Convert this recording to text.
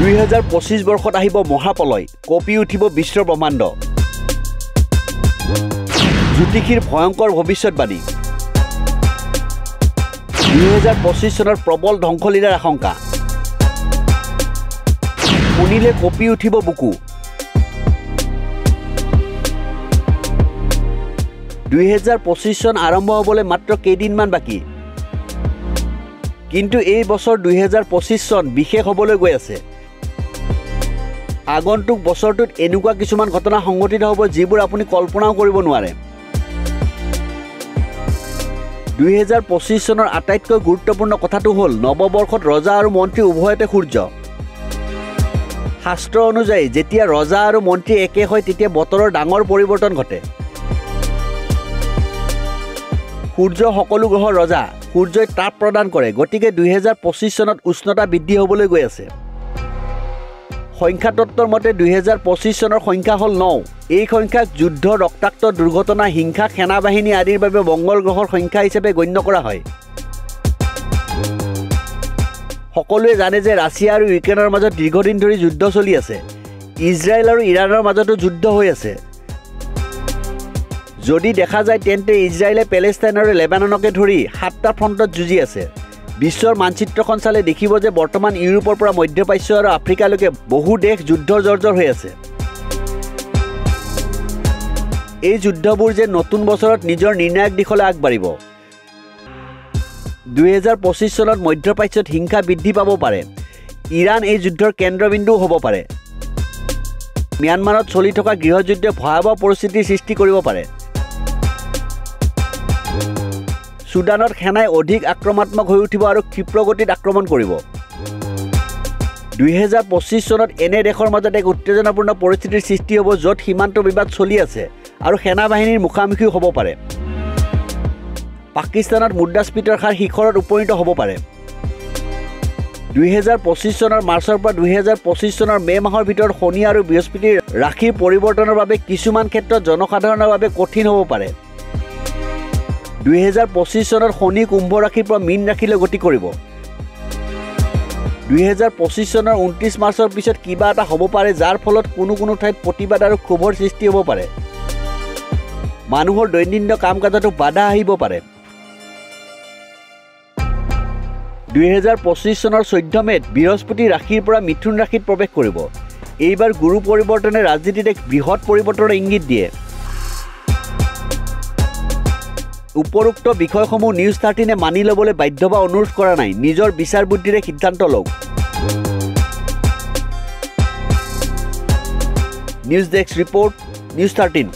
2025 বৰ্ষত আহিব মহাপলয়, কঁপি উঠিব বিশ্ব ব্ৰহ্মাণ্ড। জ্যোতিষীৰ ভয়ংকৰ ভৱিষ্যতবাণী। 2025 চনৰ প্ৰবল ধ্বংসলীলাৰ আশংকা। শুনিলে কঁপি উঠিব বুকু। 2025 চন আৰম্ভ হ'বলৈ মাত্ৰ কেইদিনমান বাকী, কিন্তু এই বছৰ 2025 চন বিশেষ হ'বলৈ গৈ আছে। আগন্তুক বছৰটোত এনেকুৱা কিছুমান ঘটনা সংঘটিত হ'ব যিবোৰ আপুনি কল্পনাও কৰিব নোৱাৰে। 2025 চনৰ আটাইতকৈ গুৰুত্বপূৰ্ণ কথাটো হ'ল নৱবৰ্ষত ৰজা আৰু মন্ত্ৰী উভয়তে সূৰ্য। শাস্ত্ৰ অনুযায়ী যেতিয়া ৰজা আৰু মন্ত্ৰী একে হয় তেতিয়া বতৰৰ ডাঙৰ পৰিৱৰ্তন ঘটে। সূৰ্য সকলো গ্ৰহৰ ৰজা, সূৰ্যই তাপ প্ৰদান কৰে, গতিকে 2025 চনত উষ্ণতা বৃদ্ধি হ'বলৈ গৈ আছে। সংখ্যাতত্বৰ মতে 2025 চনৰ সংখ্যা হ'ল 9। এই সংখ্যাক যুদ্ধ, ৰক্তাক্ত দুৰ্ঘটনা, হিংসা, সেনাবাহিনী আদিৰ বাবে মংগল গ্ৰহৰ সংখ্যা হিচাপে গণ্য কৰা হয়। সকলোৱে জানে যে ৰাছিয়া আৰু ইউক্ৰেইনৰ মাজত দীৰ্ঘদিন ধৰি যুদ্ধ চলি আছে। ইজৰাইল আৰু ইৰাণৰ মাজতো যুদ্ধ হৈ আছে। যদি দেখা যায় তেন্তে ইজৰাইলে পেলেষ্টাইন আৰু লেবাননকে ধৰি 7টা ফ্ৰণ্টত যুঁজি আছে। বিশ্বৰ মানচিত্ৰখন চালে দেখিব যে বৰ্তমান ইউৰোপৰ পৰা মধ্যপ্ৰাচ্য আৰু আফ্ৰিকালৈকে বহু দেশ যুদ্ধৰ জৰ্জৰ হৈ আছে। এই যুদ্ধবোৰ যে নতুন বছৰত নিজৰ নিৰ্ণায়ক দিশলৈ আগবাঢ়িব। 2025 চনত মধ্যপ্ৰাচ্যত হিংসা বৃদ্ধি পাব পাৰে। ইৰাণ এই যুদ্ধৰ কেন্দ্ৰবিন্দুও হ'ব পাৰে। ম্যানমাৰত চলি থকা গৃহযুদ্ধে ভয়াৱহ পৰিস্থিতিৰ সৃষ্টি কৰিব পাৰে। সুদানত সেনাই অধিক আক্ৰমণাত্মক হৈ উঠিব আৰু ক্ষিপ্ৰগতিত আক্ৰমণ কৰিব। 2025 চনত এনে দেশৰ মাজত এক উত্তেজনাপূৰ্ণ পৰিস্থিতিৰ সৃষ্টি হ'ব য'ত সীমান্ত বিবাদ চলি আছে আৰু সেনাবাহিনীৰ মুখামুখিও হ'ব পাৰে। পাকিস্তানত মুদ্ৰাস্ফীতিৰ হাৰ শিখৰত উপনীত হ'ব পাৰে। 2025 চনৰ মাৰ্চৰ পৰা 2025 চনৰ মে' মাহৰ ভিতৰত শনি আৰু বৃহস্পতিৰ ৰাশিৰ পৰিৱৰ্তনৰ বাবে কিছুমান ক্ষেত্ৰত জনসাধাৰণৰ বাবে কঠিন হ'ব পাৰে। 2025 চনত শনি কুম্ভ ৰাশিৰ পৰা মীন ৰাশিলৈ গতি কৰিব। 2025 চনৰ 29 মাৰ্চৰ পিছত কিবা এটা হ'ব পাৰে যাৰ ফলত কোনো ঠাইত প্ৰতিবাদ আৰু ক্ষোভৰ সৃষ্টি হ'ব পাৰে। মানুহৰ দৈনন্দিন কাম কাজতো বাধা আহিব পাৰে। 2025 চনৰ 14 মে'ত বৃহস্পতি ৰাশিৰ পৰা মিথুন ৰাশিত প্ৰৱেশ কৰিব। এইবাৰ গুৰু পৰিৱৰ্তনে ৰাজনীতিত এক বৃহৎ পৰিৱৰ্তনৰ ইংগিত দিয়ে। উপৰোক্ত বিষয়সমূহ নিউজ 13 মানি ল'বলৈ বাধ্য বা অনুৰোধ কৰা নাই। নিজৰ বিচাৰ বুদ্ধিৰে সিদ্ধান্ত লওক। News desk report, news 13।